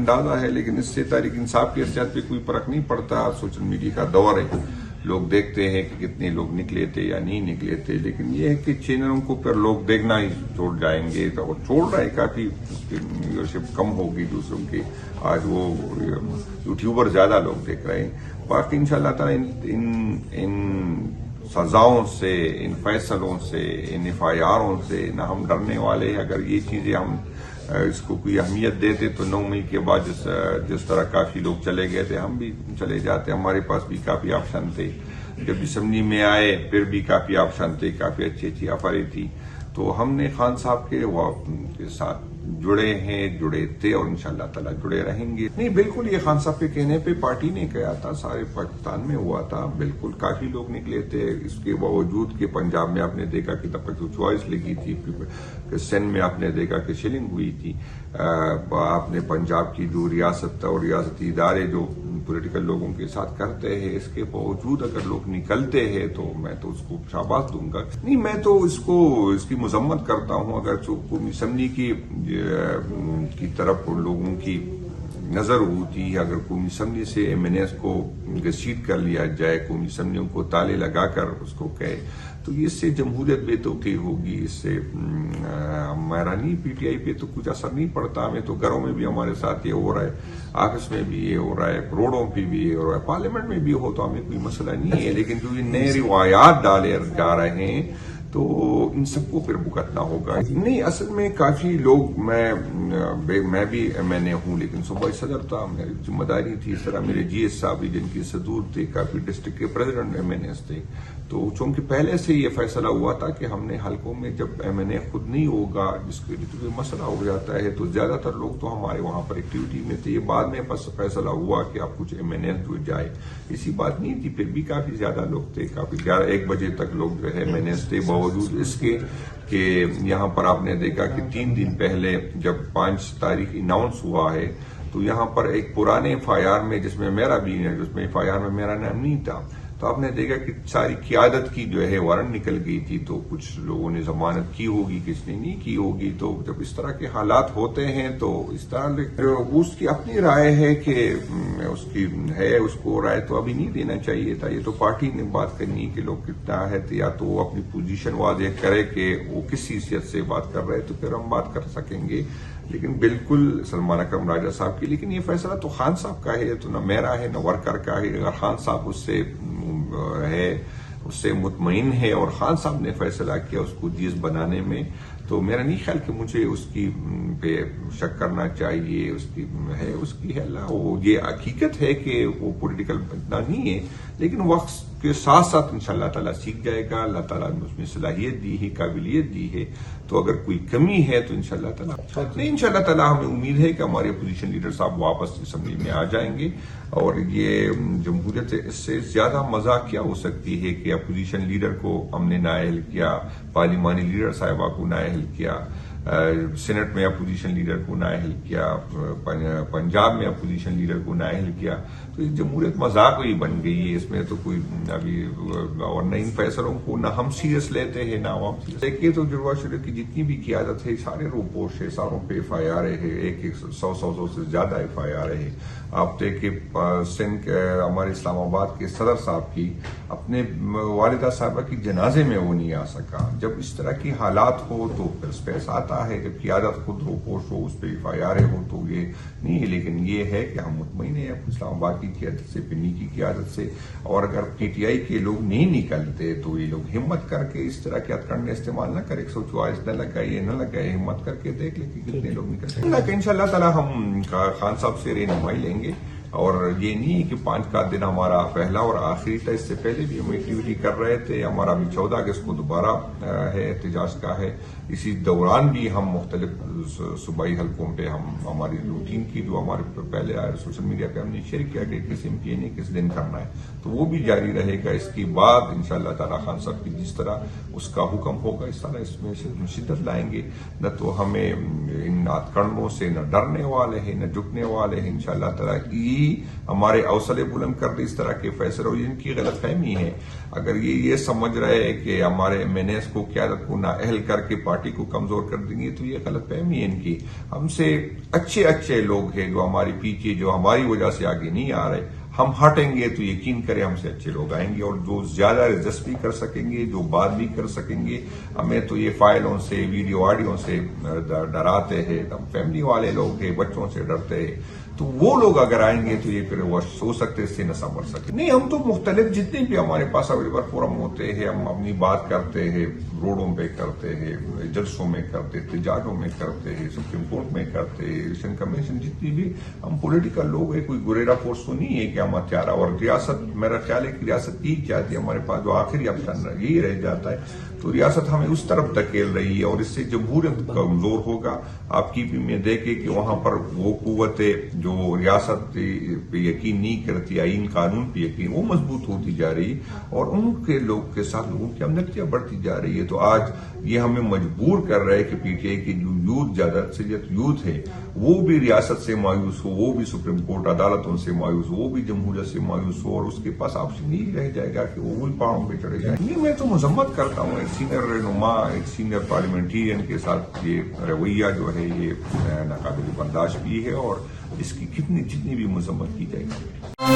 اندازہ ہے، لیکن اس سے تحریک انصاف کی حیثیت پہ کوئی فرق نہیں پڑتا. سوشل میڈیا کا دور ہے، لوگ دیکھتے ہیں کہ کتنے لوگ نکلے تھے یا نہیں نکلے تھے، لیکن یہ ہے کہ چینلوں کو پھر لوگ دیکھنا ہی چھوڑ جائیں گے. تو وہ چھوڑ رہے، کافی اس کی ویورشپ کم ہوگی دوسروں کی. آج وہ یوٹیوبر زیادہ لوگ دیکھ رہے ہیں. باقی انشاءاللہ تعالیٰ ان سزاؤں سے، ان فیصلوں سے، ان FIRوں سے نہ ہم ڈرنے والے. اگر یہ چیزیں ہم اس کو کوئی اہمیت دیتے تو 9 مئی کے بعد جس طرح کافی لوگ چلے گئے تھے ہم بھی چلے جاتے. ہمارے پاس بھی کافی آپشن تھے. جب اسمبلی میں آئے پھر بھی کافی آپشن تھے، کافی اچھی آفریں تھی. تو ہم نے خان صاحب کے ساتھ جڑے تھے اور انشاءاللہ تعالیٰ جڑے رہیں گے. نہیں، بالکل یہ خان صاحب کے کہنے پہ پارٹی نے کہا تھا، سارے پاکستان میں ہوا تھا. بالکل کافی لوگ نکلے تھے. اس کے باوجود کہ پنجاب میں آپ نے دیکھا کہ تب تک چوائس لگی تھی، سندھ میں آپ نے دیکھا کہ شلنگ ہوئی تھی. آپ نے پنجاب کی جو ریاست اور ریاستی ادارے جو پولیٹیکل لوگوں کے ساتھ کرتے ہیں، اس کے باوجود اگر لوگ نکلتے ہیں تو میں تو اس کو شاباش دوں گا. نہیں، میں تو اس کی مذمت کرتا ہوں. اگر قومی اسمبلی کی طرف لوگوں کی نظر ہوتی، اگر قومی اسمبلی سے MNAs کو گسیٹ کر لیا جائے، قومی اسمبلیوں کو تالے لگا کر اس کو کہے، تو اس سے جمہوریت بے توقع ہوگی. اس سے ہمارا نہیں، PTI پہ تو کچھ اثر نہیں پڑتا. ہمیں تو گھروں میں بھی ہمارے ساتھ یہ ہو رہا ہے، آفس میں بھی یہ ہو رہا ہے، روڈوں پہ بھی یہ ہو رہا ہے، پارلیمنٹ میں بھی ہو تو ہمیں کوئی مسئلہ نہیں ہے. لیکن جو یہ نئے روایات ڈالے جا رہے ہیں تو ان سب کو پھر بھگتنا ہوگا. نہیں، اصل میں کافی لوگ، میں بھی MNA ہوں، لیکن صوبائی صدر تھا، میری ذمہ داری تھی. اس طرح میرے GS صاحب بھی جن کی صدور تھے، کافی ڈسٹرکٹ کے پریزیڈنٹ MNAs تھے. تو چونکہ پہلے سے یہ فیصلہ ہوا تھا کہ ہم نے حلقوں میں جب MNA خود نہیں ہوگا، جس کے لیے کوئی مسئلہ ہو جاتا ہے، تو زیادہ تر لوگ تو ہمارے وہاں پر ایکٹیویٹی میں تھے. یہ بعد میں بس فیصلہ ہوا کہ اب کچھ MNAs جو جائے، اسی بات نہیں تھی. پھر بھی کافی زیادہ لوگ تھے، کافی 11-1 بجے تک لوگ جو ہے MNAs تھے. باوجود اس کے کہ یہاں پر آپ نے دیکھا کہ 3 دن پہلے جب 5 تاریخ اناؤنس ہوا ہے تو یہاں پر ایک پرانے FIR میں، جس میں میرا بھی ہے، جس میں FIR میں میرا نام نہیں تھا، تو آپ نے دیکھا کہ ساری قیادت کی جو ہے وارنٹ نکل گئی تھی. تو کچھ لوگوں نے ضمانت کی ہوگی، کس نے نہیں کی ہوگی. تو جب اس طرح کے حالات ہوتے ہیں تو اس طرح اس کی اپنی رائے ہے کہ اس کو رائے تو ابھی نہیں دینا چاہیے تھا. یہ تو پارٹی نے بات کرنی کہ لوگ کتنا ہے، یا تو وہ اپنی پوزیشن واضح کرے کہ وہ کس حیثیت سے بات کر رہے، تو پھر ہم بات کر سکیں گے. لیکن بالکل سلمان اکرم راجہ صاحب کی، لیکن یہ فیصلہ تو خان صاحب کا ہے، تو نہ میرا ہے نہ ورکر کا ہے. اگر خان صاحب اس سے مطمئن ہے اور خان صاحب نے فیصلہ کیا اس کو جیز بنانے میں، تو میرا نہیں خیال کہ مجھے اس کی پہ شک کرنا چاہیے. اس کی ہے اللہ، وہ یہ حقیقت ہے کہ وہ پولیٹیکل اتنا نہیں ہے، لیکن وقت کے ساتھ ساتھ انشاءاللہ تعالیٰ سیکھ جائے گا. اللہ تعالیٰ نے اس میں صلاحیت دی ہے، قابلیت دی ہے. تو اگر کوئی کمی ہے تو انشاءاللہ تعالیٰ نہیں، انشاءاللہ تعالیٰ ہمیں امید ہے کہ ہمارے اپوزیشن لیڈر صاحب واپس اسمبلی میں آ جائیں گے. اور یہ جمہوریت اس سے زیادہ مذاق کیا ہو سکتی ہے کہ اپوزیشن لیڈر کو ہم نے نااہل کیا، پارلیمانی لیڈر صاحبہ کو نااہل کیا، سینٹ میں اپوزیشن لیڈر کو نااہل کیا، پنجاب میں اپوزیشن لیڈر کو نااہل کیا. تو یہ جمہوریت مذاق ہی بن گئی ہے. اس میں تو کوئی ابھی اور نہ ان فیصلوں کو نہ ہم سیریس لیتے ہیں نہ عوام سیریس. دیکھیے تو جڑواں شریف کی جتنی بھی قیادت ہے، سارے روپوش ہے، ساروں پہ FIR ہے، 100 سے زیادہ FIR ہے. آپ دیکھیں سندھ ہمارے اسلام آباد کے صدر صاحب کی اپنے والدہ صاحبہ کی جنازے میں وہ نہیں آ سکا. جب اس طرح کی حالات ہو تو پھر اسپیس آتا ہے. جب قیادت خود روپوش ہو، اس پہ FIR ہو تو یہ نہیں ہے. لیکن یہ ہے کہ ہم مطمئن ہیں اسلام آباد کی قیادت سے، پنی کی قیادت سے. اور اگر PTI کے لوگ نہیں نکلتے تو یہ لوگ ہمت کر کے اس طرح کے ہتھکنڈے استعمال نہ کرے. 144 نہ لگائے، ہمت کر کے دیکھ لیں کہ کتنے لوگ نکلتے ہیں. انشاءاللہ تعالیٰ ہم خان صاحب سے رہنمائی لیں گے. اور یہ نہیں کہ 5 کا دن ہمارا پہلا اور آخری تھا، اس سے پہلے بھی ہم ایکٹیویٹی کر رہے تھے. ہمارا بھی 14 اگست کو دوبارہ ہے، احتجاج کا ہے. اسی دوران بھی ہم مختلف صوبائی حلقوں پہ ہماری روٹین کی جو ہمارے پہلے سوشل میڈیا پہ ہم نے شیئر کیا کہ کس MPA نے کس دن کرنا ہے، تو وہ بھی جاری رہے گا. اس کے بعد انشاءاللہ تعالیٰ خان صاحب کی جس طرح اس کا حکم ہوگا اس طرح اس میں سے شدت لائیں گے. نہ تو ہمیں ان ہتھکنڈوں سے نہ ڈرنے والے ہیں نہ جھکنے والے ہیں. انشاءاللہ تعالیٰ بھی ہمارے حوصلے بلند کر دے اس طرح کے فیصلے. اور ان کی غلط فہمی ہے. اگر یہ سمجھ رہے ہیں کہ ہمارے ایم این ایس کو قیادت کو نااہل کر کے پارٹی کو کمزور کر دیں گے تو یہ غلط فہمی ہے ان کی. ہم سے اچھے لوگ ہیں جو ہمارے پیچھے جو ہماری وجہ سے آگے نہیں آ رہے. ہم ہٹیں گے تو یقین کریں ہم سے اچھے لوگ آئیں گے اور جو زیادہ دلچسپی کر سکیں گے, جو بات بھی کر سکیں گے. ہمیں تو یہ فائلوں سے ویڈیو آڈیو سے ڈراتے ہیں, ہم فیملی والے لوگ ہیں, بچوں سے ڈرتے ہیں. تو وہ لوگ اگر آئیں گے تو یہ پھر وہ سو سکتے اس سے نہ سنبھل سکتے. نہیں, ہم تو مختلف جتنے بھی ہمارے پاس اویلیبل فورم ہوتے ہیں ہم اپنی بات کرتے ہیں, روڈوں پہ کرتے ہیں, جلسوں میں کرتے, احتجاجوں میں کرتے ہیں, سپریم کورٹ میں کرتے ہیں, الیکشن کمیشن جتنی بھی. ہم پولیٹیکل لوگ ہیں, کوئی گریرا فورس تو نہیں ہے کہ ہم ہتھیارا. اور ریاست میرا خیال ہے کہ ریاست کی جاتی ہے ہمارے پاس جو آخری آپشن یہی رہ جاتا ہے. تو ریاست ہمیں اس طرف دھکیل رہی ہے اور اس سے جمہوریت کمزور ہوگا. آپ کی بھی میں دیکھے کہ وہاں پر وہ قوتیں جو ریاست پہ یقین نہیں کرتی, آئین قانون پہ یقین, وہ مضبوط ہوتی جا رہی اور ان کے لوگ کے ساتھ لوگوں کی ہمدردیاں بڑھتی جا رہی ہے. تو آج یہ ہمیں مجبور کر رہا ہے کہ پی ٹی آئی کی جو یوتھ زیادہ اکثریت یوتھ ہے وہ بھی ریاست سے مایوس ہو, وہ بھی سپریم کورٹ عدالتوں سے مایوس ہو, وہ بھی جمہوریت سے مایوس ہو اور اس کے پاس آپشن نہیں رہ جائے گا کہ وہ وہی پہاڑوں پہ چڑھے جائیں. یہ میں تو مذمت کرتا ہوں ایک سینئر رہنما, ایک سینئر پارلیمنٹرین کے ساتھ یہ رویہ جو ہے یہ ناقابل برداشت بھی ہے اور اس کی جتنی بھی مذمت کی جائے گی.